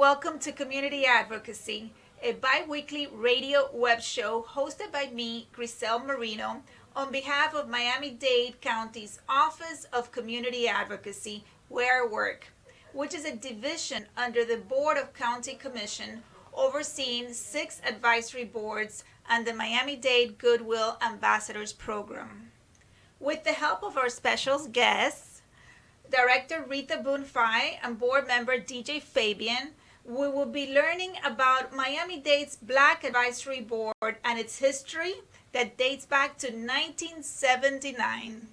welcome to Community Advocacy, a bi-weekly radio web show hosted by me, Griselle Marino, on behalf of Miami-Dade County's Office of Community Advocacy, where I work, which is a division under the Board of County Commission, overseeing 6 advisory boards and the Miami-Dade Goodwill Ambassadors Program. With the help of our special guests, Director Rita Boone-Fay and Board Member DJ Fabian, we will be learning about Miami-Dade's Black Advisory Board and its history that dates back to 1979,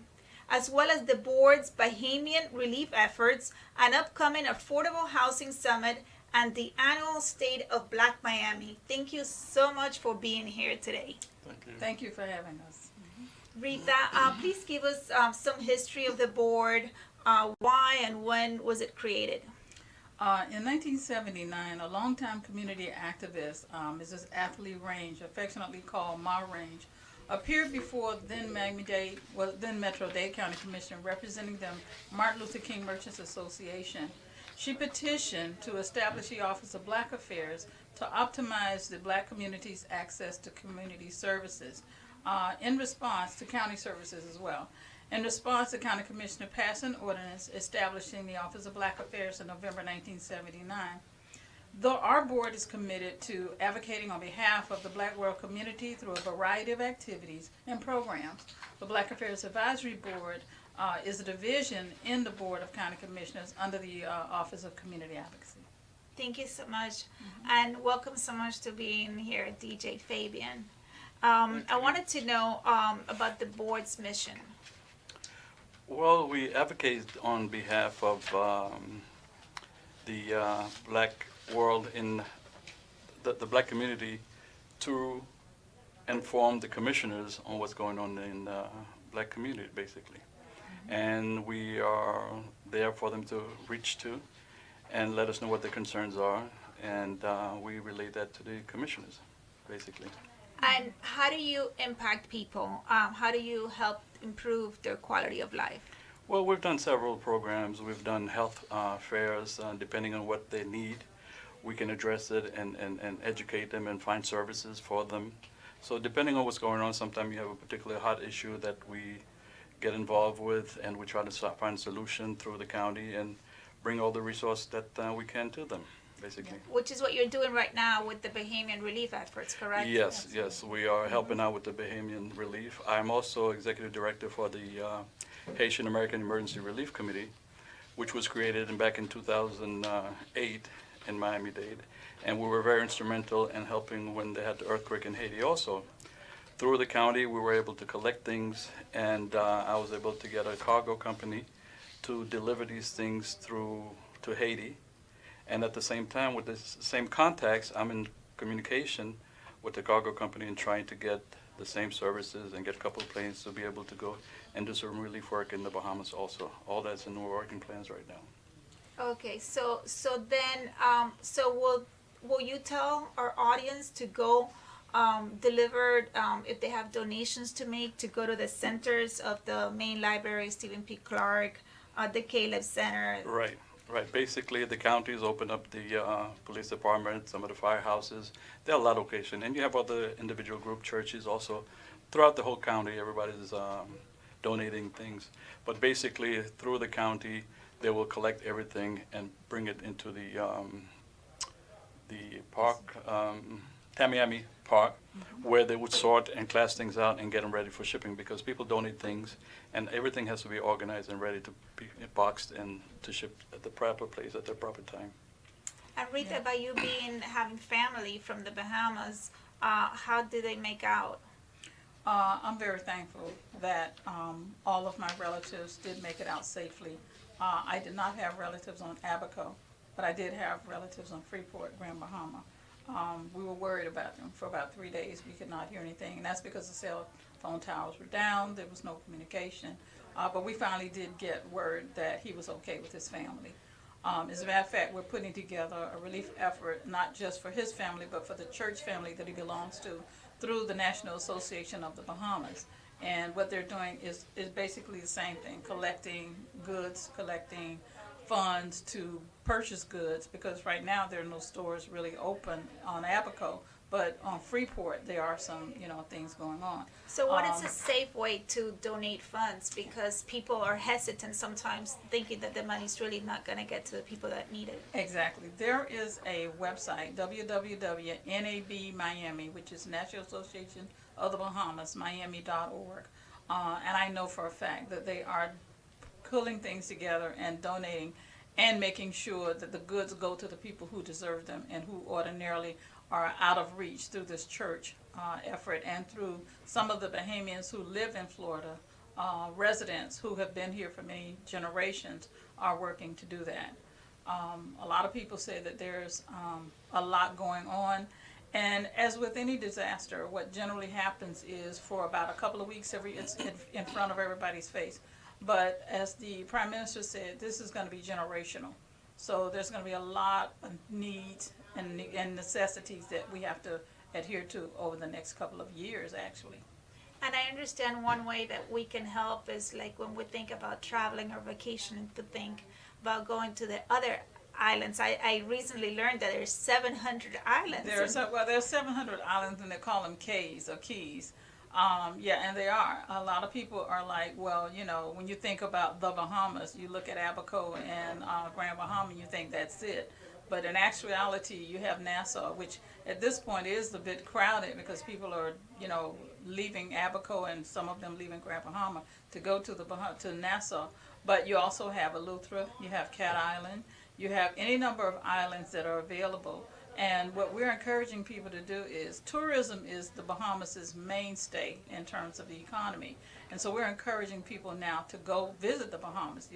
as well as the board's Bahamian relief efforts, an upcoming Affordable Housing Summit, and the annual State of Black Miami. Thank you so much for being here today. Thank you. Thank you for having us. Rita, please give us some history of the board. Why and when was it created? In 1979, a longtime community activist, Mrs. Athley Range, affectionately called Ma Range, appeared before then Metro Dade County Commission representing the Martin Luther King Merchants Association. She petitioned to establish the Office of Black Affairs to optimize the black community's access to community services in response to county services as well. In response, the County Commissioner passed an ordinance establishing the Office of Black Affairs in November 1979. Though our board is committed to advocating on behalf of the Black world community through a variety of activities and programs, the Black Affairs Advisory Board is a division in the Board of County Commissioners under the Office of Community Advocacy. Thank you so much, and welcome so much to being here, DJ Fabian. I wanted to know about the board's mission. Well, we advocate on behalf of the black world in the black community to inform the commissioners on what's going on in the black community, basically. And we are there for them to reach to and let us know what their concerns are, and we relay that to the commissioners, basically. And how do you impact people? How do you help improve their quality of life? Well, we've done several programs. We've done health fairs. Depending on what they need, we can address it and educate them and find services for them. So depending on what's going on, sometimes you have a particularly hot issue that we get involved with, and we try to find a solution through the county and bring all the resources that we can to them, basically. Which is what you're doing right now with the Bahamian relief efforts, correct? Yes, we are helping out with the Bahamian relief. I'm also executive director for the Haitian American Emergency Relief Committee, which was created back in 2008 in Miami-Dade, and we were very instrumental in helping when they had the earthquake in Haiti also. Through the county, we were able to collect things, and I was able to get a cargo company to deliver these things to Haiti. And at the same time, with the same contacts, I'm in communication with the cargo company and trying to get the same services and get a couple of planes to be able to go and do some relief work in the Bahamas also. All that's in the working plans right now. Okay, so then will you tell our audience to go deliver if they have donations to make, to go to the centers of the main library, Stephen P. Clark, the Caleb Center? Right. Basically, the counties open up the police department, some of the firehouses. There are a lot of locations. And you have other individual group churches also. Throughout the whole county, everybody's donating things. But basically, through the county, they will collect everything and bring it into the park, Tamiami Park, where they would sort and class things out and get them ready for shipping, because people donate things and everything has to be organized and ready to be boxed and to ship at the proper place at the proper time. And Rita, by you having family from the Bahamas, how do they make out? I'm very thankful that all of my relatives did make it out safely. I did not have relatives on Abaco, but I did have relatives on Freeport, Grand Bahama. We were worried about them for about 3 days. We could not hear anything, and that's because the cell phone towers were down. There was no communication. But we finally did get word that he was okay with his family. As a matter of fact, we're putting together a relief effort, not just for his family, but for the church family that he belongs to, through the National Association of the Bahamas. And what they're doing is basically the same thing, collecting goods, collecting funds to purchase goods, because right now there are no stores really open on Abaco, but on Freeport there are some, things going on. So what is a safe way to donate funds? Because people are hesitant sometimes, thinking that the money's really not going to get to the people that need it. Exactly. There is a website, www.NAB Miami, which is National Association of the Bahamas, Miami.org. And I know for a fact that they are pulling things together and donating and making sure that the goods go to the people who deserve them and who ordinarily are out of reach through this church effort, and through some of the Bahamians who live in Florida, residents who have been here for many generations are working to do that. A lot of people say that there's a lot going on, and as with any disaster, what generally happens is for about a couple of weeks it's in front of everybody's face. But as the Prime Minister said, this is going to be generational. So there's going to be a lot of needs and necessities that we have to adhere to over the next couple of years, actually. And I understand one way that we can help is like when we think about traveling or vacationing, to think about going to the other islands. I recently learned that there's 700 islands. There's 700 islands, and they call them Ks or keys. Yeah, and they are. A lot of people are like, well, when you think about the Bahamas, you look at Abaco and Grand Bahama, and you think that's it. But in actuality, you have Nassau, which at this point is a bit crowded because people are, leaving Abaco and some of them leaving Grand Bahama to go to Nassau. But you also have Eleuthera, you have Cat Island, you have any number of islands that are available. And what we're encouraging people to do is, tourism is the Bahamas' mainstay in terms of the economy. And so we're encouraging people now to go visit the Bahamas.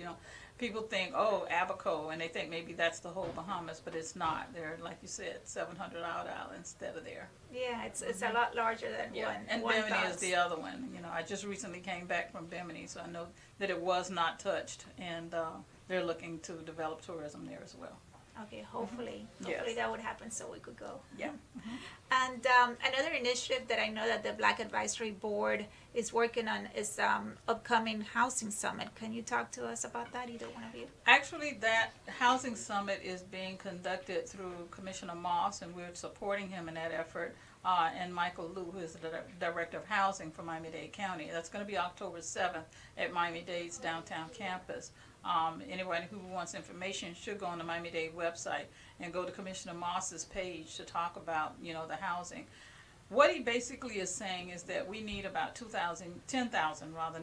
People think, oh, Abaco, and they think maybe that's the whole Bahamas, but it's not. There are, like you said, 700 odd islands that are there. Yeah, it's a lot larger than one. And one Bimini thought. is the other one. I just recently came back from Bimini, so I know that it was not touched, and they're looking to develop tourism there as well. Okay, hopefully Yes. that would happen so we could go. Yeah. And another initiative that I know that the Black Advisory Board is working on is upcoming housing summit. Can you talk to us about that, either one of you? Actually, that housing summit is being conducted through Commissioner Moss, and we're supporting him in that effort, and Michael Liu, who is the Director of Housing for Miami-Dade County. That's going to be October 7th at Miami-Dade's downtown campus. Anyone who wants information should go on the Miami-Dade website and go to Commissioner Moss's page to talk about, the housing. What he basically is saying is that we need about 10,000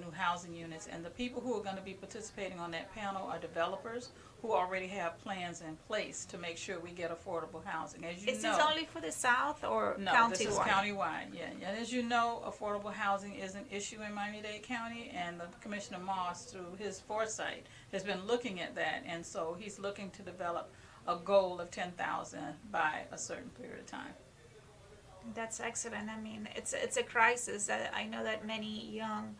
new housing units, and the people who are going to be participating on that panel are developers who already have plans in place to make sure we get affordable housing. As you Is know, this only for the South or no, countywide? this is countywide, yeah. And as you know, affordable housing is an issue in Miami-Dade County, and the Commissioner Moss, through his foresight, has been looking at that, and so he's looking to develop a goal of 10,000 by a certain period of time. That's excellent. I mean, it's a crisis. I know that many young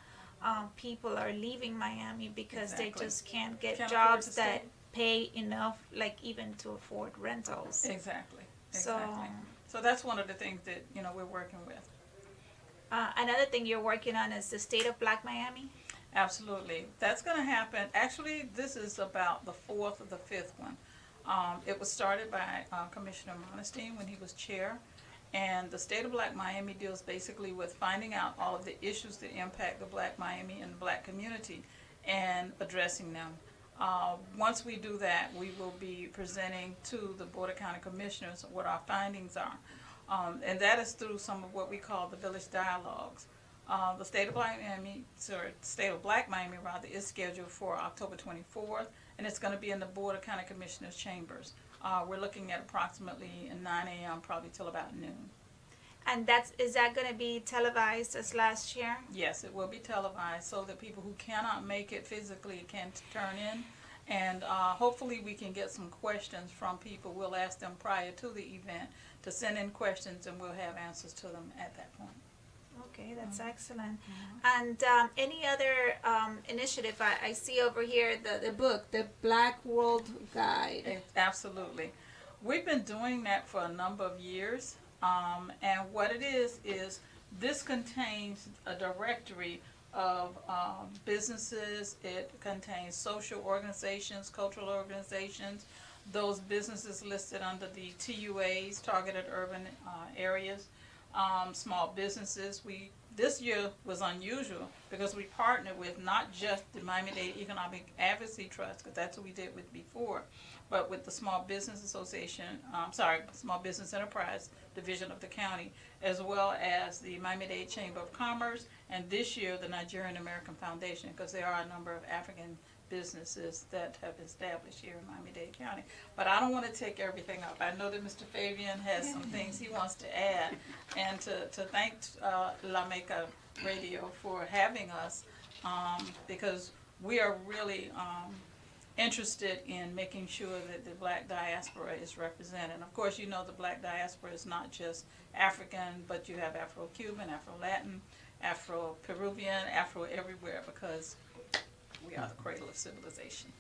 people are leaving Miami because Exactly. they just can't get Can't afford jobs to that stay. pay enough, like even to afford rentals. Exactly. So, So that's one of the things that we're working with. another thing you're working on is the State of Black Miami. Absolutely, that's going to happen. Actually, this is about the fourth or the fifth one. It was started by Commissioner Monestein when he was chair. And the State of Black Miami deals basically with finding out all of the issues that impact the Black Miami and the Black community and addressing them. Once we do that, we will be presenting to the Board of County Commissioners what our findings are. And that is through some of what we call the village dialogues. The State of Black Miami, is scheduled for October 24th, and it's going to be in the Board of County Commissioners chambers. We're looking at approximately 9 a.m. probably till about noon. And is that going to be televised as last year? Yes, it will be televised so that people who cannot make it physically can turn in. And hopefully we can get some questions from people. We'll ask them prior to the event to send in questions, and we'll have answers to them at that point. Okay, that's excellent. And any other initiative? I see over here the book, the Black World Guide. Absolutely. We've been doing that for a number of years. And what it is this contains a directory of businesses, it contains social organizations, cultural organizations, those businesses listed under the TUAs, targeted urban areas, small businesses. This year was unusual because we partnered with not just the Miami-Dade Economic Advocacy Trust, because that's what we did with before, but with the Small Business Association, Small Business Enterprise Division of the county, as well as the Miami-Dade Chamber of Commerce, and this year the Nigerian American Foundation, because there are a number of African businesses that have established here in Miami-Dade County. But I don't want to take everything up. I know that Mr. Fabian has some things he wants to add, and to thank La Mecca Radio for having us, because we are really interested in making sure that the black diaspora is represented. And of course, you know the black diaspora is not just African, but you have Afro-Cuban, Afro-Latin, Afro-Peruvian, Afro everywhere, because we are the cradle of civilization.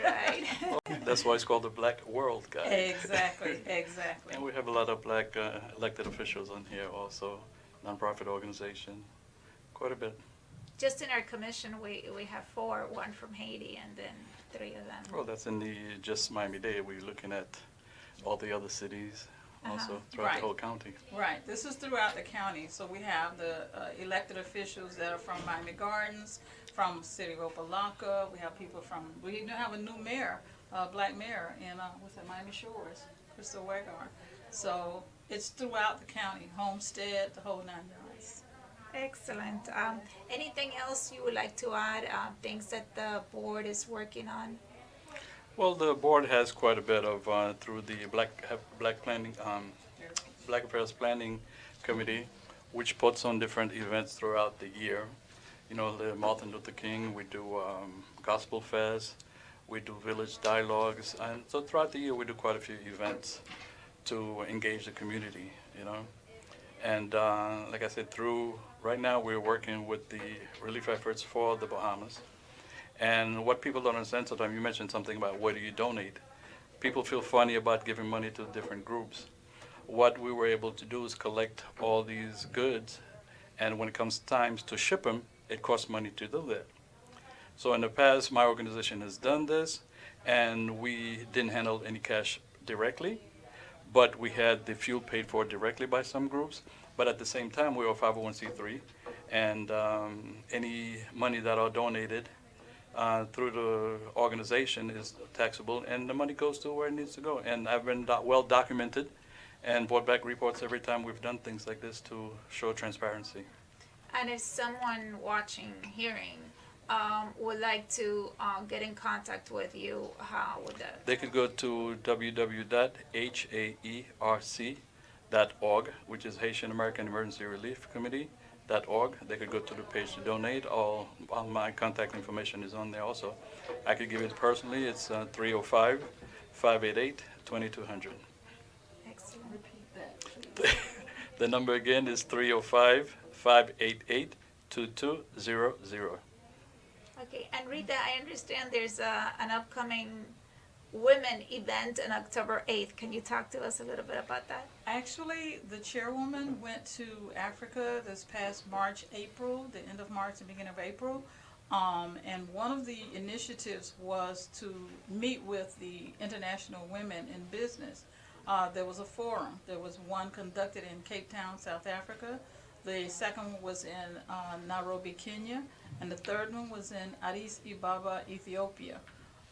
Right. Well, that's why it's called the Black World Guide. Exactly, exactly. And we have a lot of black elected officials on here also, nonprofit organization, quite a bit. Just in our commission, we have 4, 1 from Haiti, and then 3 of them. Well, that's in the just Miami-Dade. We're looking at all the other cities also throughout Right. the whole county. Right, this is throughout the county, so we have the elected officials that are from Miami Gardens, from City of Opa-locka, we have people from, we even have a new mayor, black mayor in, Miami Shores, Crystal Wagar. So it's throughout the county, Homestead, the whole 9 yards. Excellent. Anything else you would like to add? Things that the board is working on? Well, the board has quite a bit of, through the Black Affairs Planning Committee, which puts on different events throughout the year. You know, the Martin Luther King, we do Gospel Fest, we do Village Dialogues, and so throughout the year we do quite a few events to engage the community, you know. And like I said, right now we're working with the relief efforts for the Bahamas. And what people don't understand sometimes, you mentioned something about where do you donate. People feel funny about giving money to different groups. What we were able to do is collect all these goods, and when it comes time to ship them, it costs money to do that. So in the past, my organization has done this, and we didn't handle any cash directly, but we had the fuel paid for directly by some groups. But at the same time, we are 501c3, and any money that are donated through the organization is taxable, and the money goes to where it needs to go. And I've been well documented and brought back reports every time we've done things like this to show transparency. And if someone watching, hearing, would like to get in contact with you, how would that? They could go to www.haerc.org, which is Haitian American Emergency Relief Committee.org. They could go to the page to donate. All my contact information is on there also. I could give it personally. It's 305-588-2200. Excellent. Repeat that, please. The number again is 305-588-2200. Okay, and Rita, I understand there's an upcoming women event on October 8th. Can you talk to us a little bit about that? Actually, the chairwoman went to Africa this past March, April, the end of March and beginning of April. And one of the initiatives was to meet with the international women in business. There was a forum. There was one conducted in Cape Town, South Africa. The second one was in Nairobi, Kenya. And the third one was in Addis Ababa, Ethiopia.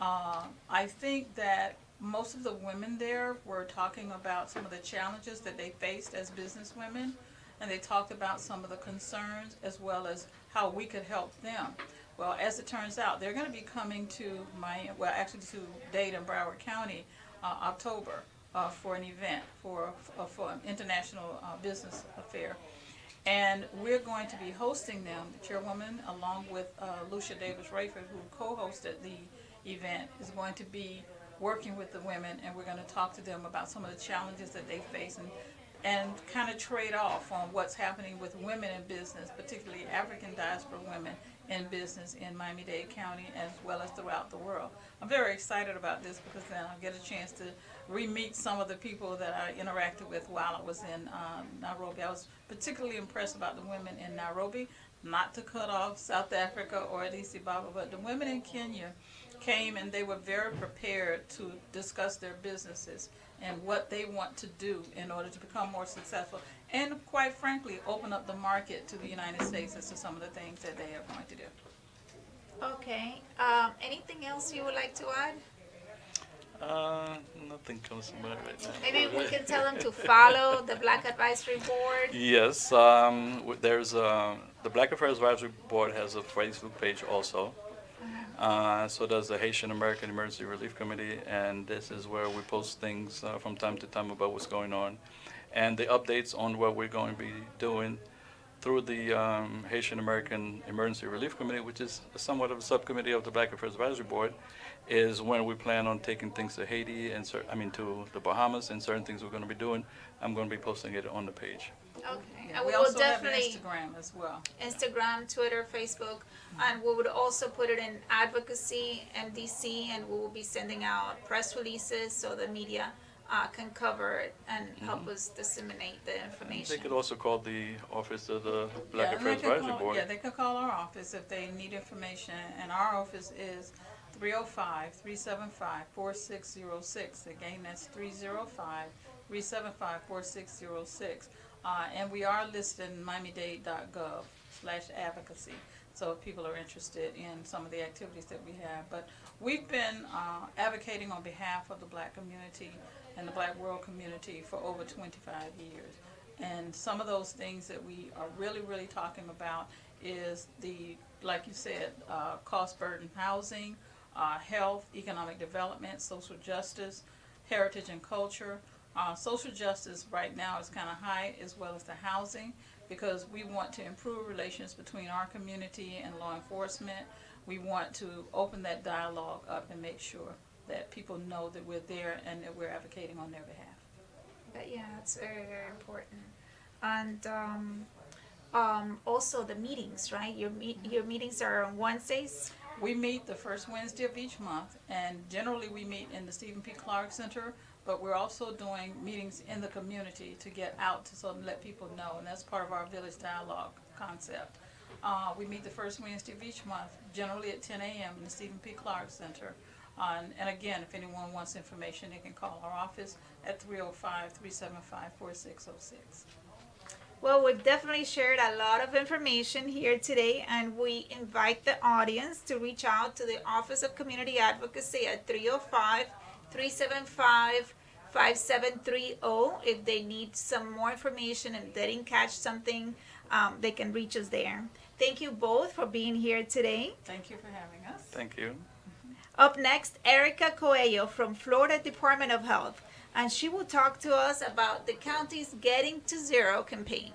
I think that most of the women there were talking about some of the challenges that they faced as business women, and they talked about some of the concerns as well as how we could help them. Well, as it turns out, they're going to be coming to to Dade and Broward County October for an event, for an international business affair. And we're going to be hosting them. The chairwoman, along with Lucia Davis-Rayford, who co-hosted the event, is going to be working with the women, and we're going to talk to them about some of the challenges that they face and kind of trade off on what's happening with women in business, particularly African diaspora women in business in Miami-Dade County as well as throughout the world. I'm very excited about this because then I'll get a chance to re-meet some of the people that I interacted with while I was in Nairobi. I was particularly impressed about the women in Nairobi. not to cut off South Africa or Addis Ababa, but the women in Kenya came and they were very prepared to discuss their businesses and what they want to do in order to become more successful and, quite frankly, open up the market to the United States as to some of the things that they are going to do. Okay. Anything else you would like to add? Nothing comes to mind right now. Maybe we can tell them to follow the Black Advisory Board. Yes, there's the Black Affairs Advisory Board has a Facebook page also. So does the Haitian American Emergency Relief Committee, and this is where we post things from time to time about what's going on, and the updates on what we're going to be doing through the Haitian American Emergency Relief Committee, which is somewhat of a subcommittee of the Black Affairs Advisory Board, is when we plan on taking things to Haiti and to the Bahamas, and certain things we're going to be doing. I'm going to be posting it on the page. Okay. Yeah, And we we will also have definitely Instagram as well. Instagram, Twitter, Facebook, and we would also put it in Advocacy, MDC, and we will be sending out press releases so the media can cover it and help us disseminate the They information. could also call the office of the Black Yeah, and Affairs they can Advisory call- Board. Yeah, they could call our office if they need information, and our office is 305-375-4606. Again, that's 305-375-4606. And we are listed in miamidade.gov/advocacy. So if people are interested in some of the activities that we have. But we've been advocating on behalf of the Black community and the Black world community for over 25 years. And some of those things that we are really talking about is like you said, cost burden housing, health, economic development, social justice, heritage and culture. Social justice right now is kind of high, as well as the housing, because we want to improve relations between our community and law enforcement. We want to open that dialogue up and make sure that people know that we're there and that we're advocating on their behalf. But yeah, it's very important. And also the meetings, right? Your meetings are on Wednesdays. We meet the first Wednesday of each month, and generally we meet in the Stephen P. Clark Center, but we're also doing meetings in the community to get out to let people know, and that's part of our Village Dialogue concept. We meet the first Wednesday of each month, generally at 10 a.m. in the Stephen P. Clark Center. And again, if anyone wants information, they can call our office at 305-375-4606. Well, we've definitely shared a lot of information here today, and we invite the audience to reach out to the Office of Community Advocacy at 305-375-5730. If they need some more information and they didn't catch something, they can reach us there. Thank you both for being here today. Thank you for having us. Thank you. Up next, Erica Coelho from Florida Department of Health, and she will talk to us about the county's Getting to Zero campaign.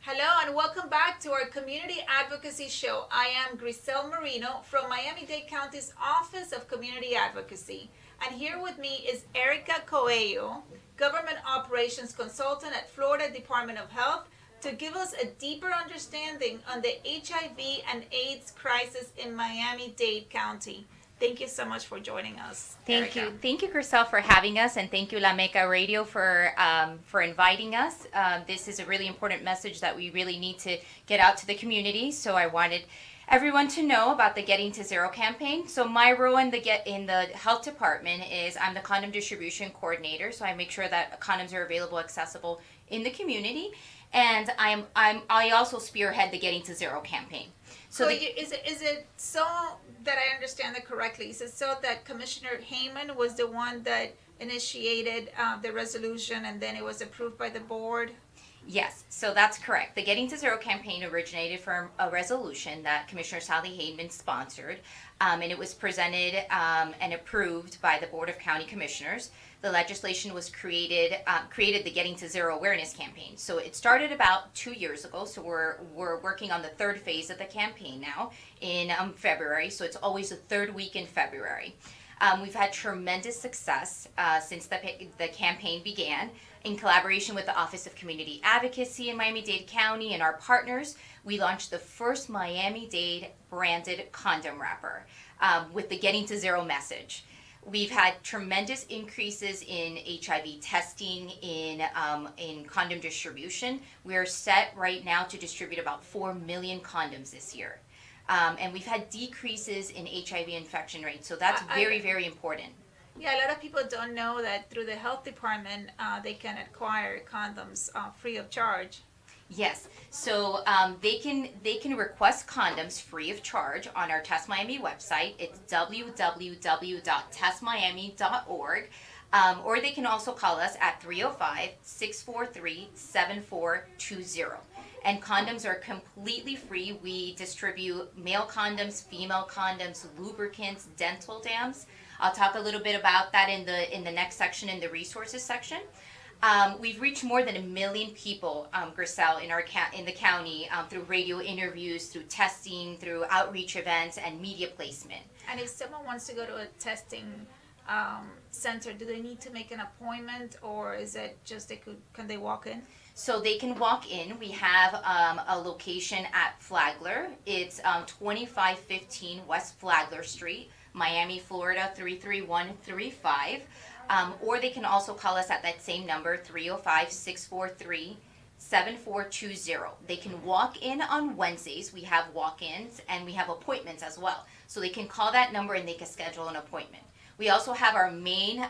Hello and welcome back to our Community Advocacy Show. I am Griselle Marino from Miami-Dade County's Office of Community Advocacy. And here with me is Erica Coelho, Government Operations Consultant at Florida Department of Health, to give us a deeper understanding on the HIV and AIDS crisis in Miami-Dade County. Thank you so much for joining us. Thank Erica. you. Thank you, Griselle, for having us, and thank you, La Mecca Radio, for inviting us. This is a really important message that we really need to get out to the community, so I wanted everyone to know about the Getting to Zero campaign. So my role in the health department is I'm the condom distribution coordinator, so I make sure that condoms are available, accessible in the community, and I also spearhead the Getting to Zero campaign. So is it so that I understand that correctly? Is it so that Commissioner Heyman was the one that initiated the resolution and then it was approved by the board? Yes, so that's correct. The Getting to Zero campaign originated from a resolution that Commissioner Sally Hayden sponsored, and it was presented and approved by the Board of County Commissioners. The legislation was created the Getting to Zero awareness campaign. So it started about 2 years ago. So we're working on the third phase of the campaign now in February. So it's always the third week in February. We've had tremendous success since the campaign began. In collaboration with the Office of Community Advocacy in Miami-Dade County and our partners, we launched the first Miami-Dade branded condom wrapper. with the Getting to Zero message. We've had tremendous increases in HIV testing, in condom distribution. We are set right now to distribute about 4 million condoms this year. And we've had decreases in HIV infection rates, so that's very, very important. Yeah, a lot of people don't know that through the health department, they can acquire condoms free of charge. Yes, so they can request condoms free of charge on our Test Miami website. It's www.testmiami.org. Or they can also call us at 305-643-7420. And condoms are completely free. We distribute male condoms, female condoms, lubricants, dental dams. I'll talk a little bit about that in the next section, in the resources section. We've reached more than 1 million people, Griselle, in the county through radio interviews, through testing, through outreach events, and media placement. And if someone wants to go to a testing center, do they need to make an appointment, or is it just can they walk in? So they can walk in. We have a location at Flagler. It's 2515 West Flagler Street, Miami, Florida 33135. Or they can also call us at that same number, 305-643-7420. They can walk in on Wednesdays. We have walk-ins and we have appointments as well. So they can call that number and they can schedule an appointment. We also have our main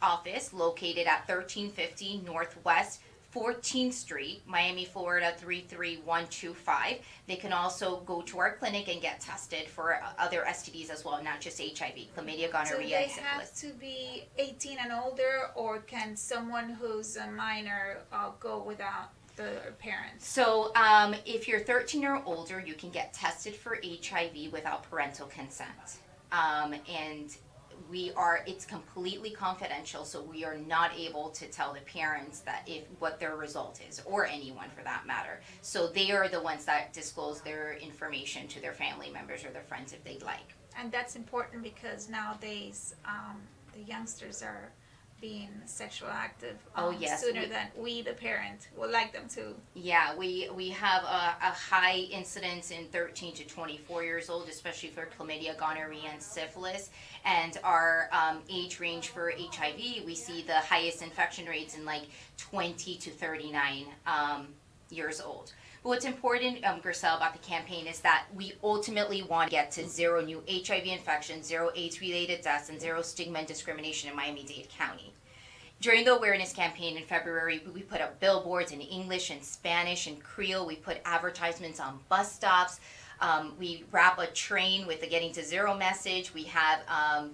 office located at 1350 Northwest 14th Street, Miami, Florida 33125. They can also go to our clinic and get tested for other STDs as well, not just HIV, chlamydia, gonorrhea, and syphilis. Do they have to be 18 and older, or can someone who's a minor go without their parents? So if you're 13 or older, you can get tested for HIV without parental consent. And it's completely confidential, so we are not able to tell the parents what their result is, or anyone for that matter. So they are the ones that disclose their information to their family members or their friends if they'd like. And that's important because nowadays the youngsters are being sexual active sooner than we, the parent, would like them to. Yeah, we have a high incidence in 13 to 24 years old, especially for chlamydia, gonorrhea, and syphilis. And our age range for HIV, we see the highest infection rates in like 20 to 39 years old. But what's important, Griselle, about the campaign is that we ultimately want to get to zero new HIV infections, zero AIDS-related deaths, and zero stigma and discrimination in Miami-Dade County. During the awareness campaign in February, we put up billboards in English and Spanish and Creole. We put advertisements on bus stops. We wrap a train with the Getting to Zero message. We have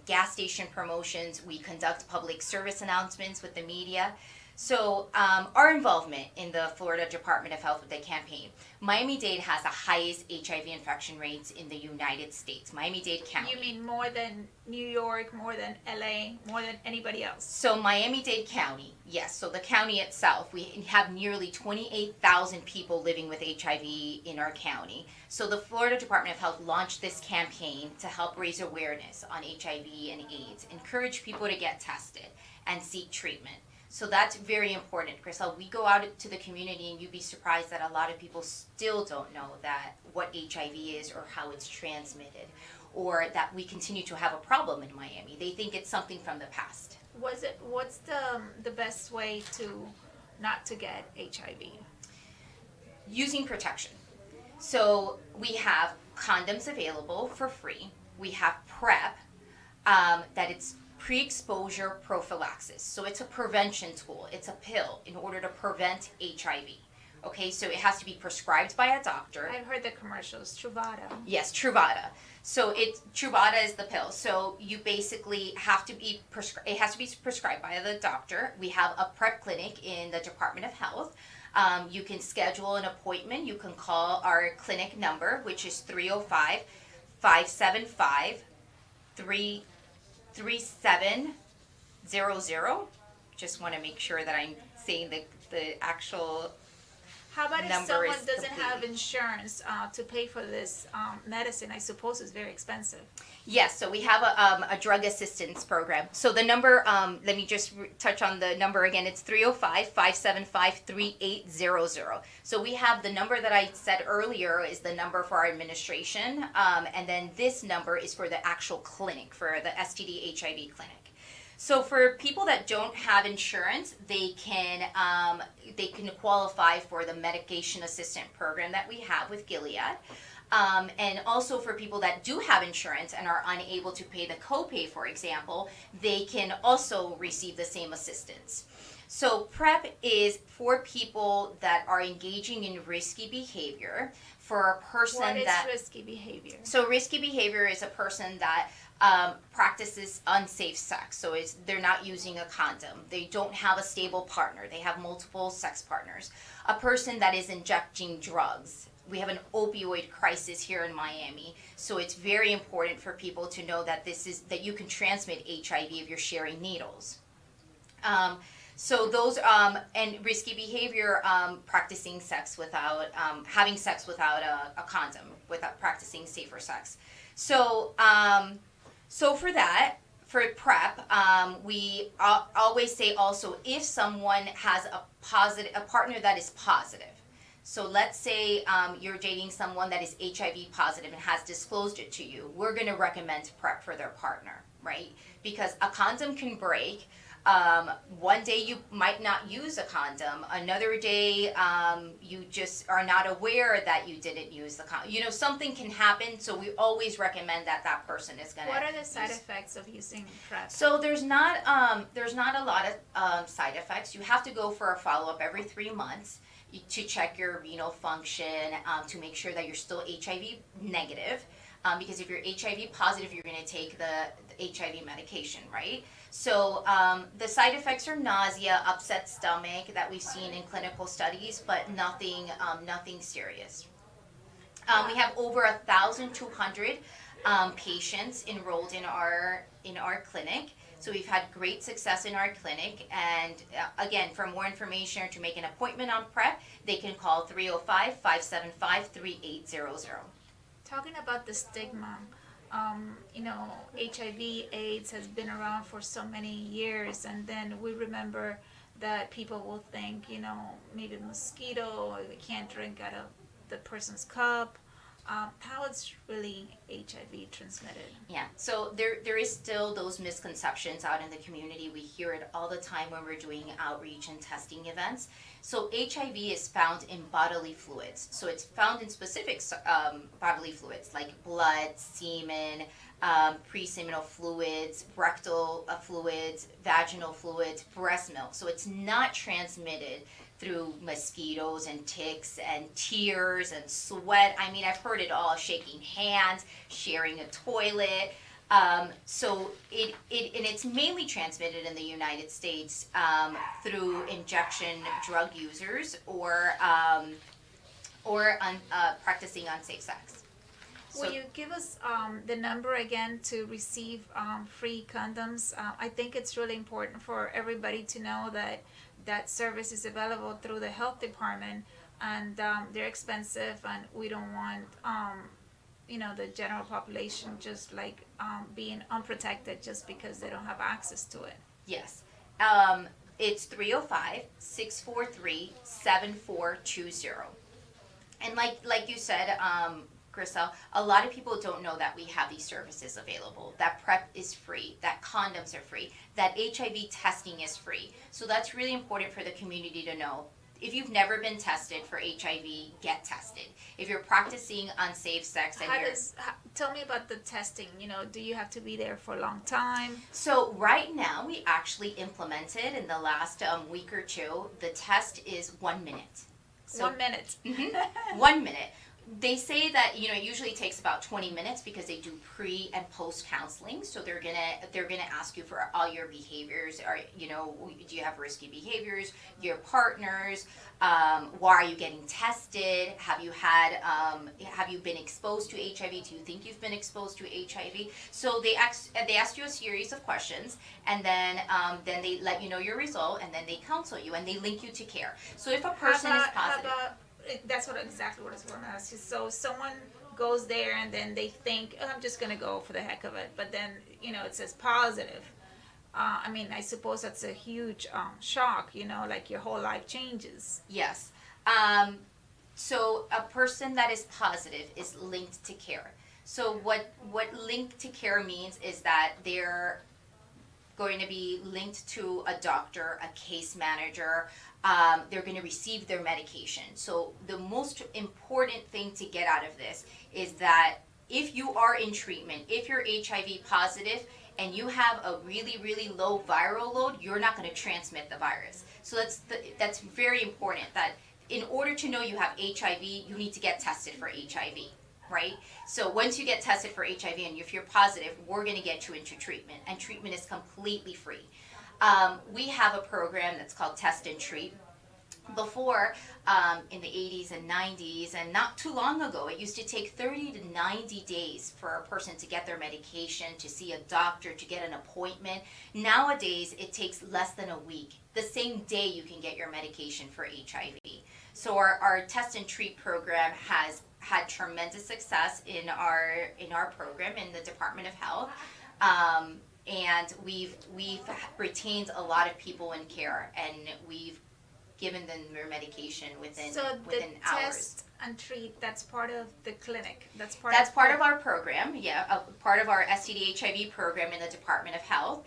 gas station promotions. We conduct public service announcements with the media. So our involvement in the Florida Department of Health with the campaign, Miami-Dade has the highest HIV infection rates in the United States, Miami-Dade County. You mean more than New York, more than LA, more than anybody else? So Miami-Dade County, yes. So the county itself, we have nearly 28,000 people living with HIV in our county. So the Florida Department of Health launched this campaign to help raise awareness on HIV and AIDS, encourage people to get tested and seek treatment. So that's very important, Griselle. We go out to the community and you'd be surprised that a lot of people still don't know what HIV is or how it's transmitted, or that we continue to have a problem in Miami. They think it's something from the past. What's the best way not to get HIV? Using protection. So we have condoms available for free. We have PrEP, that it's pre-exposure prophylaxis. So it's a prevention tool. It's a pill in order to prevent HIV. Okay, so it has to be prescribed by a doctor. I've heard the commercials, Truvada. Yes, Truvada. So Truvada is the pill. So you basically have to be it has to be prescribed by the doctor. We have a PrEP clinic in the Department of Health. You can schedule an appointment. You can call our clinic number, which is 305-575-3700. Just want to make sure that I'm saying the actual How about if number someone is doesn't have completely- insurance to pay for this medicine? I suppose it's very expensive. Yes, so we have a drug assistance program. So the number, let me just touch on the number again. It's 305-575-3800. So we have the number that I said earlier is the number for our administration, and then this number is for the actual clinic, for the STD HIV clinic. So for people that don't have insurance, they can qualify for the medication assistant program that we have with Gilead. And also for people that do have insurance and are unable to pay the copay, for example, they can also receive the same assistance. So PrEP is for people that are engaging in risky behavior, for a person What is that... risky behavior? So risky behavior is a person that practices unsafe sex. So they're not using a condom. They don't have a stable partner. They have multiple sex partners. A person that is injecting drugs. We have an opioid crisis here in Miami, so it's very important for people to know that that you can transmit HIV if you're sharing needles. So those and risky behavior, practicing sex without having sex without a condom, without practicing safer sex. So so for that. For PrEP, we always say also if someone has a partner that is positive. So let's say you're dating someone that is HIV positive and has disclosed it to you. We're going to recommend PrEP for their partner, right? Because a condom can break. One day you might not use a condom. Another day you just are not aware that you didn't use the condom. You know, something can happen. So we always recommend that person is going to. What are the side effects of using PrEP? So there's not a lot of side effects. You have to go for a follow-up every 3 months to check your renal function, to make sure that you're still HIV negative, because if you're HIV positive, you're going to take the HIV medication, right? So the side effects are nausea, upset stomach that we've seen in clinical studies, but nothing serious. We have over 1,200 patients enrolled in our clinic. So we've had great success in our clinic, and again, for more information or to make an appointment on PrEP, they can call 305-575-3800. Talking about the stigma, HIV, AIDS has been around for so many years, and then we remember that people will think, maybe mosquito, or they can't drink out of the person's cup. How it's really HIV transmitted? Yeah, so there is still those misconceptions out in the community. We hear it all the time when we're doing outreach and testing events. So HIV is found in bodily fluids. So it's found in specific bodily fluids like blood, semen, pre-seminal fluids, rectal fluids, vaginal fluids, breast milk. So it's not transmitted through mosquitoes and ticks and tears and sweat. I mean, I've heard it all, shaking hands, sharing a toilet. So it's mainly transmitted in the United States through injection drug users or practicing unsafe sex. Will you give us the number again to receive free condoms? I think it's really important for everybody to know that service is available through the health department, and they're expensive, and we don't want the general population just being unprotected just because they don't have access to it. Yes. It's 305-643-7420. And like you said, Griselle, a lot of people don't know that we have these services available, that PrEP is free, that condoms are free, that HIV testing is free. So that's really important for the community to know. If you've never been tested for HIV, get tested. If you're practicing unsafe sex and tell me about the testing. Do you have to be there for a long time? So right now, we actually implemented in the last week or two, the test is 1 minute. So, 1 minute. 1 minute. They say that it usually takes about 20 minutes because they do pre and post counseling. So they're gonna ask you for all your behaviors. Do you have risky behaviors? Your partners. Why are you getting tested? Have you been exposed to HIV? Do you think you've been exposed to HIV? So they ask you a series of questions, and then they let you know your result, and then they counsel you and they link you to care. So if a person is positive. That's exactly what I was going to ask you. So someone goes there and then they think, oh, I'm just going to go for the heck of it, but then it says positive. I mean, I suppose that's a huge shock. Like your whole life changes. Yes. So a person that is positive is linked to care. So what linked to care means is that they're going to be linked to a doctor, a case manager. They're going to receive their medication. So the most important thing to get out of this is that if you are in treatment, if you're HIV positive and you have a really, really low viral load, you're not going to transmit the virus. So that's very important, that in order to know you have HIV, you need to get tested for HIV. Right? So once you get tested for HIV and if you're positive, we're going to get you into treatment, and treatment is completely free. We have a program that's called Test and Treat. Before, in the 80s and 90s, and not too long ago, it used to take 30 to 90 days for a person to get their medication, to see a doctor, to get an appointment. Nowadays, it takes less than a week. The same day you can get your medication for HIV. So our Test and Treat program has had tremendous success in our program in the Department of Health, and we've retained a lot of people in care, and we've given them their medication within hours. Test and Treat, that's part of the clinic. That's part of our program. Yeah, part of our STD HIV program in the Department of Health.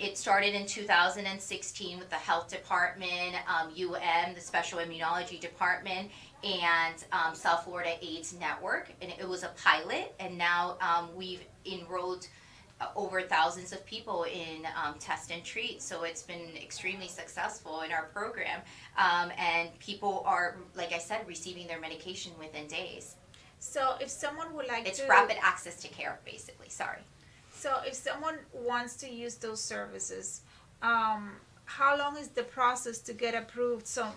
It started in 2016 with the Health Department, the Special Immunology Department, and South Florida AIDS Network, and it was a pilot, and now we've enrolled over thousands of people in Test and Treat, so it's been extremely successful in our program, and people are, like I said, receiving their medication within days. So if someone would like It's rapid access to care, basically, sorry. So if someone wants to use those services, how long is the process to get approved? So,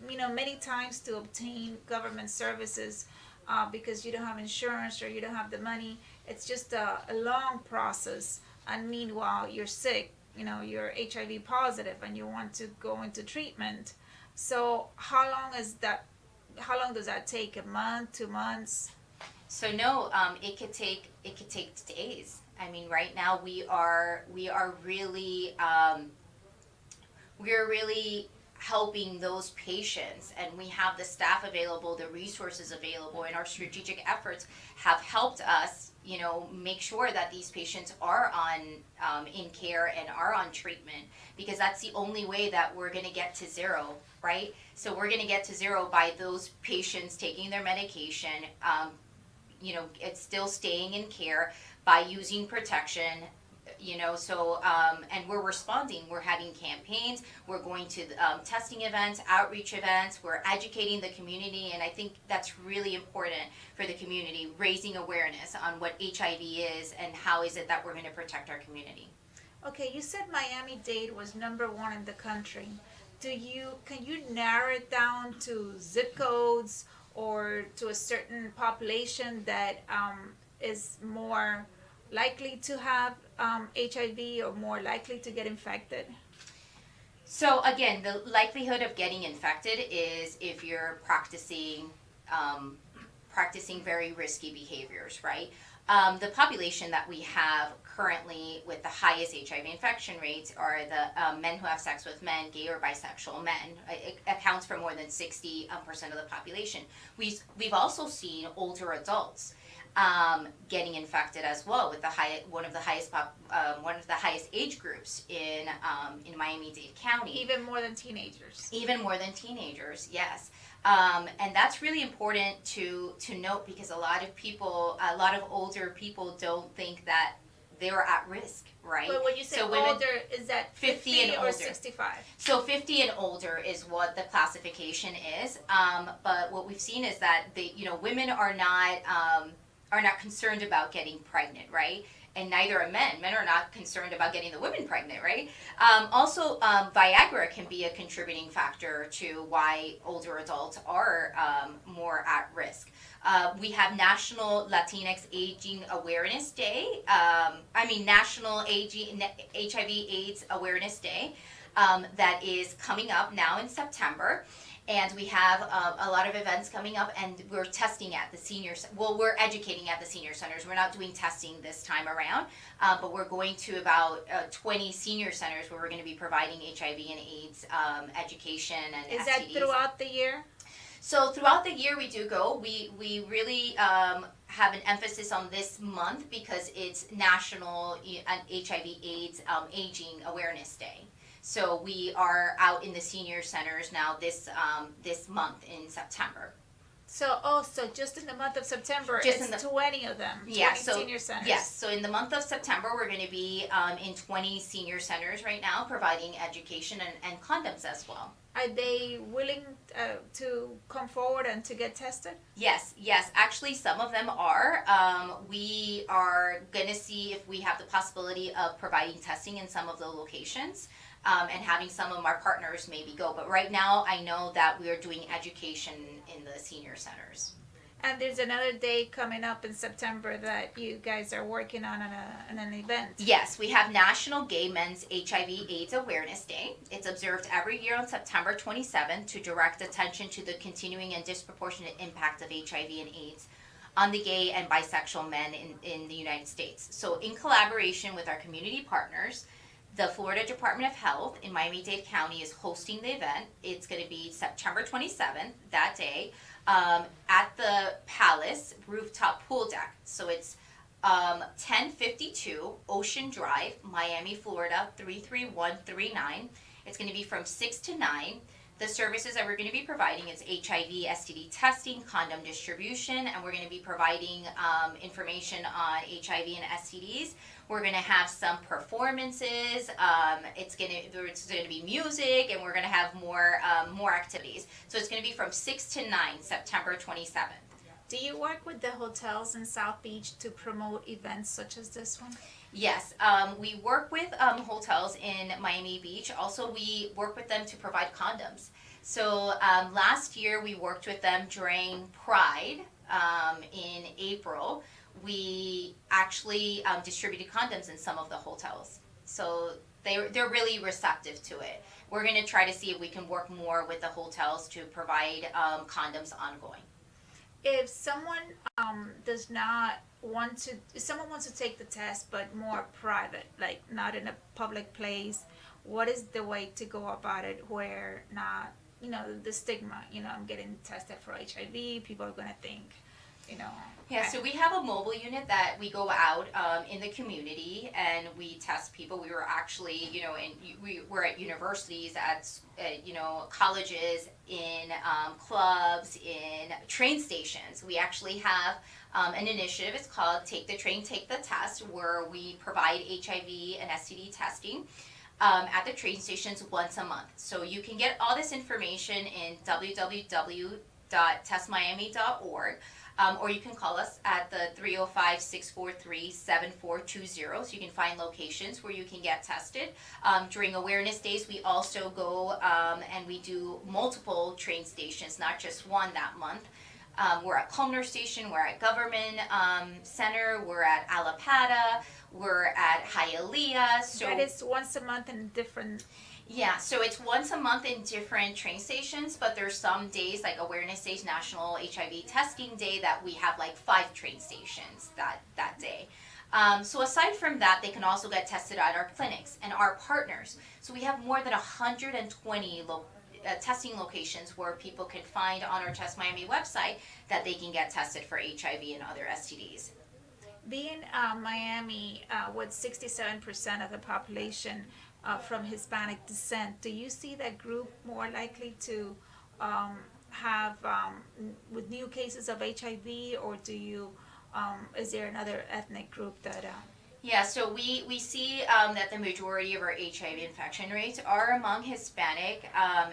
many times to obtain government services, because you don't have insurance or you don't have the money, it's just a long process. And meanwhile, you're sick, you're HIV positive and you want to go into treatment. So how long does that take? A month, 2 months? So no, it could take days. I mean, right now we are really we're really helping those patients, and we have the staff available, the resources available, and our strategic efforts have helped us, make sure that these patients are on in care and are on treatment, because that's the only way that we're going to get to zero, right? So we're going to get to zero by those patients taking their medication, it's still staying in care by using protection, and we're responding. We're having campaigns, we're going to testing events, outreach events, we're educating the community, and I think that's really important for the community, raising awareness on what HIV is and how is it that we're going to protect our community. Okay, you said Miami-Dade was #1 in the country. Can you narrow it down to zip codes or to a certain population that is more likely to have HIV or more likely to get infected? So again, the likelihood of getting infected is if you're practicing very risky behaviors, right? The population that we have currently with the highest HIV infection rates are the men who have sex with men, gay or bisexual men. It accounts for more than 60% of the population. We've also seen older adults getting infected as well, with one of the highest age groups in Miami-Dade County. Even more than teenagers. Even more than teenagers, yes. And that's really important to note, because a lot of older people don't think that they were at risk, right? But when you say older, is that 50 and or older. 65? So 50 and older is what the classification is. But what we've seen is that women are not concerned about getting pregnant, right? And neither are men. Men are not concerned about getting the women pregnant, right? Also, Viagra can be a contributing factor to why older adults are more at risk. We have National Latinx Aging Awareness Day. National HIV AIDS Awareness Day. that is coming up now in September. And we have a lot of events coming up, and we're testing at the we're educating at the senior centers. We're not doing testing this time around, but we're going to about 20 senior centers where we're going to be providing HIV and AIDS education and Is STDs. that throughout the year? So throughout the year we do go. We really have an emphasis on this month because it's National HIV/AIDS Aging Awareness Day. So we are out in the senior centers now this month in September. So just in the month of September, Just it's in 20 of them, 20 senior centers. Yes, so in the month of September, we're going to be in 20 senior centers right now, providing education and condoms as well. Are they willing to come forward and to get tested? Yes, actually some of them are. We are going to see if we have the possibility of providing testing in some of the locations. And having some of our partners maybe go. But right now, I know that we are doing education in the senior centers. And there's another day coming up in September that you guys are working on an event. Yes, we have National Gay Men's HIV/AIDS Awareness Day. It's observed every year on September 27th to direct attention to the continuing and disproportionate impact of HIV and AIDS on the gay and bisexual men in the United States. So in collaboration with our community partners, the Florida Department of Health in Miami-Dade County is hosting the event. It's going to be September 27th, that day, at the Palace rooftop pool deck. So it's 1052 Ocean Drive, Miami, Florida, 33139. It's going to be from 6 to 9. The services that we're going to be providing is HIV, STD testing, condom distribution, and we're going to be providing information on HIV and STDs. We're going to have some performances. It's going to be music, and we're going to have more activities. So it's going to be from 6 to 9, September 27th. Do you work with the hotels in South Beach to promote events such as this one? Yes, we work with hotels in Miami Beach. Also, we work with them to provide condoms. So last year we worked with them during Pride in April. We actually distributed condoms in some of the hotels. So they're really receptive to it. We're going to try to see if we can work more with the hotels to provide condoms ongoing. If someone does not want to, if someone wants to take the test but more private, like not in a public place, what is the way to go about it where not, the stigma, I'm getting tested for HIV, people are going to think, Yeah, so we have a mobile unit that we go out in the community and we test people. We were actually, we were at universities, at colleges, in clubs, in train stations. We actually have an initiative. It's called Take the Train, Take the Test, where we provide HIV and STD testing at the train stations once a month. So you can get all this information in www.testmiami.org. Or you can call us at the 305-643-7420, so you can find locations where you can get tested. During awareness days, we also go and we do multiple train stations, not just one that month. We're at Culmner Station, we're at Government Center, we're at Alapata, we're at Hialeah. So that is once a month in different... Yeah, so it's once a month in different train stations, but there's some days, like Awareness Days, National HIV Testing Day, that we have like 5 train stations that day. So aside from that, they can also get tested at our clinics and our partners. So we have more than 120 testing locations where people can find on our Test Miami website that they can get tested for HIV and other STDs. Being Miami with 67% of the population from Hispanic descent, do you see that group more likely to have with new cases of HIV, or do you is there another ethnic group that Yeah, so we see that the majority of our HIV infection rates are among Hispanic.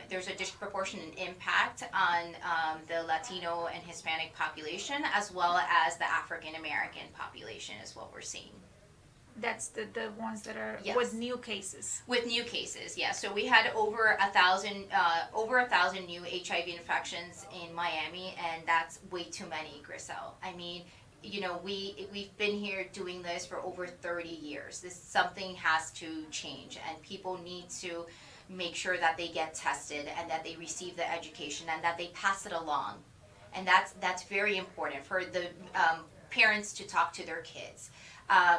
There's a disproportionate impact on the Latino and Hispanic population, as well as the African American population is what we're seeing. That's the ones that are Yes. with new cases. With new cases, yeah. So we had over 1,000 new HIV infections in Miami, and that's way too many, Griselle. I mean, we've been here doing this for over 30 years. Something has to change, and people need to make sure that they get tested and that they receive the education and that they pass it along. And that's very important for the parents to talk to their kids.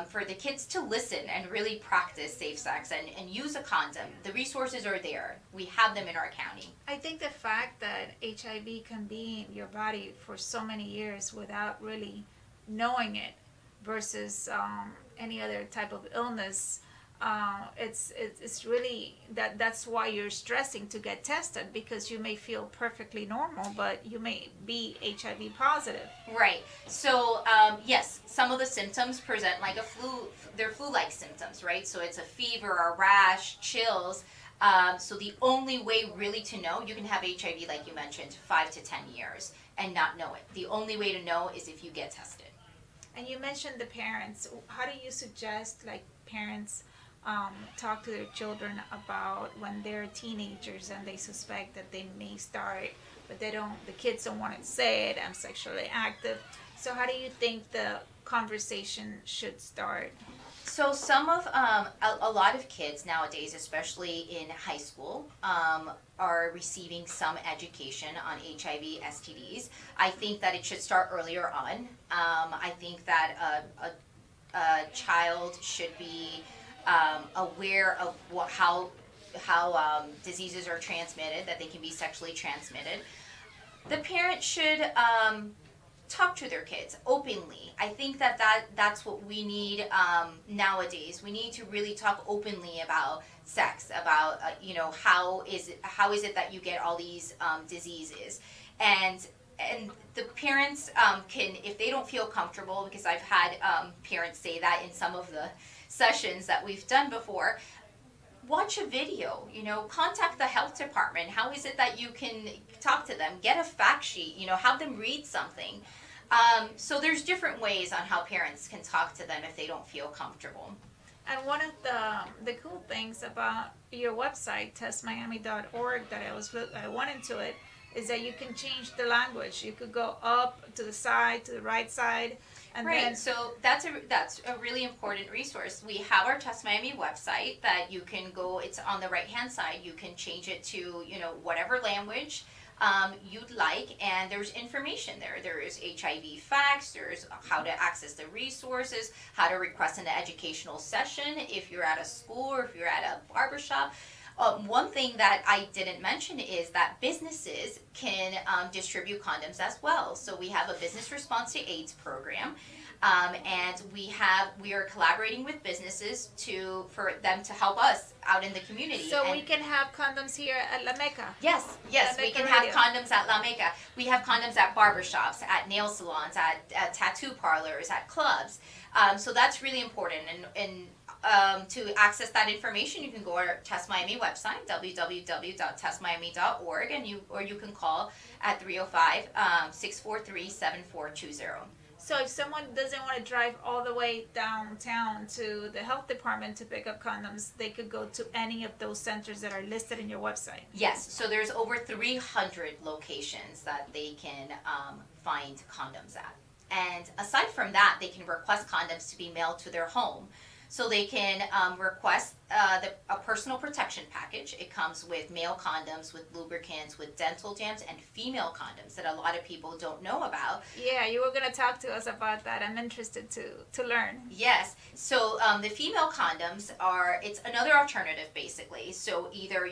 For the kids to listen and really practice safe sex and use a condom. The resources are there. We have them in our county. I think the fact that HIV can be in your body for so many years without really knowing it versus any other type of illness, it's really that's why you're stressing to get tested, because you may feel perfectly normal but you may be HIV positive. Right. So yes, some of the symptoms present like a flu. They're flu-like symptoms, right? So it's a fever, a rash, chills. So the only way really to know, you can have HIV, like you mentioned, 5 to 10 years and not know it. The only way to know is if you get tested. And you mentioned the parents. How do you suggest like parents talk to their children about when they're teenagers and they suspect that they may start, but the kids don't want to say it, I'm sexually active. So how do you think the conversation should start? So some of, a lot of kids nowadays, especially in high school, are receiving some education on HIV, STDs. I think that it should start earlier on. I think that a child should be aware of how diseases are transmitted, that they can be sexually transmitted. The parent should talk to their kids openly. I think that's what we need nowadays. We need to really talk openly about sex, about how is it that you get all these diseases, and the parents can, if they don't feel comfortable, because I've had parents say that in some of the sessions that we've done before, watch a video, contact the health department. How is it that you can talk to them? Get a fact sheet, have them read something. So there's different ways on how parents can talk to them if they don't feel comfortable. And one of the cool things about your website, testmiami.org, that I went into it, is that you can change the language. You could go up to the side, to the right side, and right. then So that's a really important resource. We have our Test Miami website that you can go. It's on the right hand side. You can change it to whatever language you'd like, and there's information there. There is HIV facts. There's how to access the resources, how to request an educational session if you're at a school or if you're at a barbershop. One thing that I didn't mention is that businesses can distribute condoms as well. So we have a business response to AIDS program, and we are collaborating with businesses for them to help us out in the community. so we can have condoms here at La Mecca. Yes, La we Mecca can have Radio. condoms at La Mecca. We have condoms at barbershops, at nail salons, at tattoo parlors, at clubs. So that's really important. And to access that information, you can go to our Test Miami website, www.testmiami.org, and you can call at 305-643-7420. So if someone doesn't want to drive all the way downtown to the health department to pick up condoms, they could go to any of those centers that are listed in your website. Yes, so there's over 300 locations that they can find condoms at. And aside from that, they can request condoms to be mailed to their home. So they can request a personal protection package. It comes with male condoms, with lubricants, with dental dams, and female condoms that a lot of people don't know about. Yeah, you were going to talk to us about that. I'm interested to learn. Yes. So the female condoms it's another alternative, basically. So either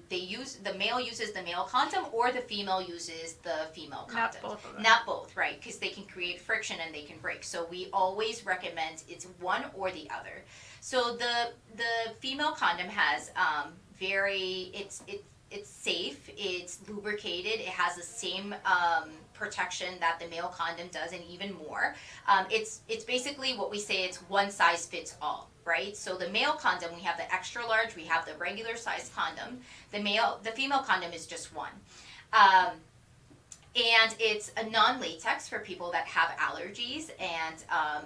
the male uses the male condom, or the female uses the female condom. Not both of them. Not both, right? Because they can create friction and they can break. So we always recommend it's one or the other. So the female condom has it's safe, it's lubricated, it has the same protection that the male condom does, and even more. It's basically what we say, it's one size fits all, right? So the male condom, we have the extra large, we have the regular size condom. The female condom is just one. And it's a non-latex for people that have allergies and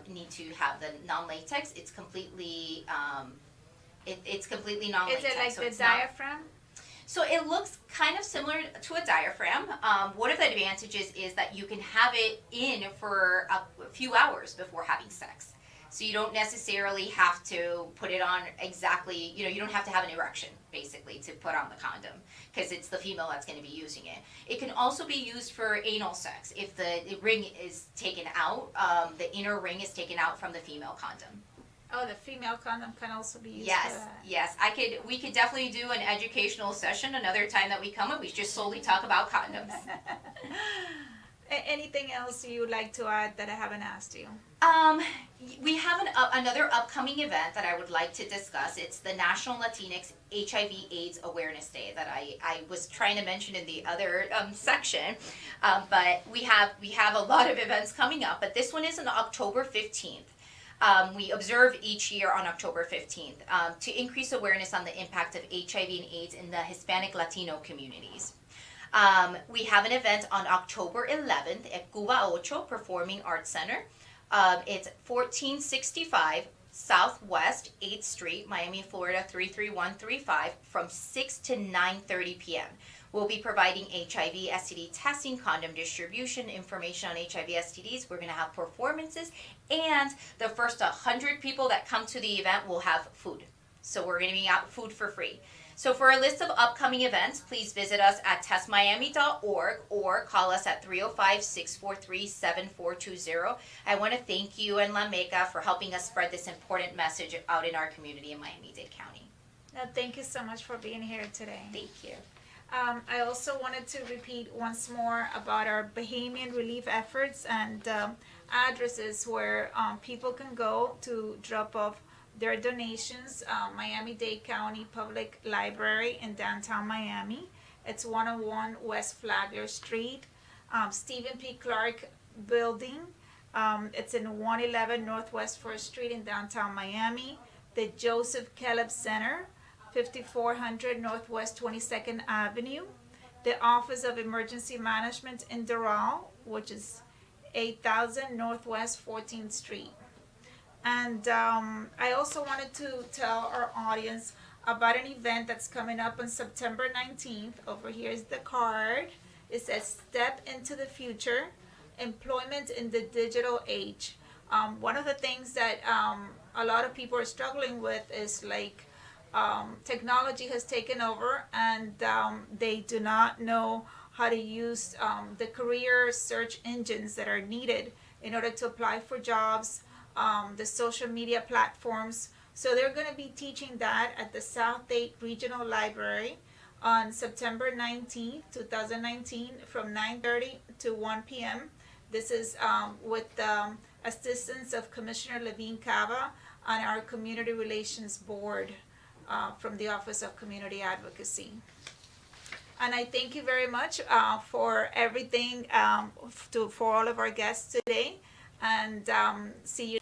need to have the non-latex. It's completely non-latex. Is it like so the it's not- diaphragm? So it looks kind of similar to a diaphragm. One of the advantages is that you can have it in for a few hours before having sex. So you don't necessarily have to put it on exactly, you don't have to have an erection, basically, to put on the condom, because it's the female that's going to be using it. It can also be used for anal sex. If the ring is taken out, the inner ring is taken out from the female condom. Oh, the female condom can also be used Yes, for that. yes. We could definitely do an educational session another time that we come up. We just solely talk about condoms. Anything else you would like to add that I haven't asked you? We have another upcoming event that I would like to discuss. It's the National Latinx HIV/AIDS Awareness Day that I was trying to mention in the other section, but we have a lot of events coming up. But this one is on October 15th. We observe each year on October 15th to increase awareness on the impact of HIV and AIDS in the Hispanic Latino communities. We have an event on October 11th at Cuba Ocho Performing Arts Center. It's 1465 Southwest 8th Street, Miami, Florida 33135 from 6 to 9:30 p.m. We'll be providing HIV, STD testing, condom distribution, information on HIV, STDs. We're going to have performances, and the first 100 people that come to the event will have food. So we're going to be out food for free. So for a list of upcoming events, please visit us at testmiami.org or call us at 305-643-7420. I want to thank you and La Mecca for helping us spread this important message out in our community in Miami-Dade County. Thank you so much for being here today. Thank you. I also wanted to repeat once more about our Bahamian relief efforts and addresses where people can go to drop off their donations. Miami-Dade County Public Library in downtown Miami. It's 101 West Flagler Street, Stephen P. Clark Building. It's in 111 Northwest 1st Street in downtown Miami. The Joseph Caleb Center, 5400 Northwest 22nd Avenue. The Office of Emergency Management in Doral, which is 8000 Northwest 14th Street. And I also wanted to tell our audience about an event that's coming up on September 19th. Over here is the card. It says Step into the Future, Employment in the Digital Age. One of the things that a lot of people are struggling with is like technology has taken over, and they do not know how to use the career search engines that are needed in order to apply for jobs, the social media platforms. So they're going to be teaching that at the South Dade Regional Library on September 19th, 2019 from 9:30 to 1 p.m. This is with the assistance of Commissioner Levine Cava and our Community Relations Board from the Office of Community Advocacy. And I thank you very much for everything, for all of our guests today, and see you.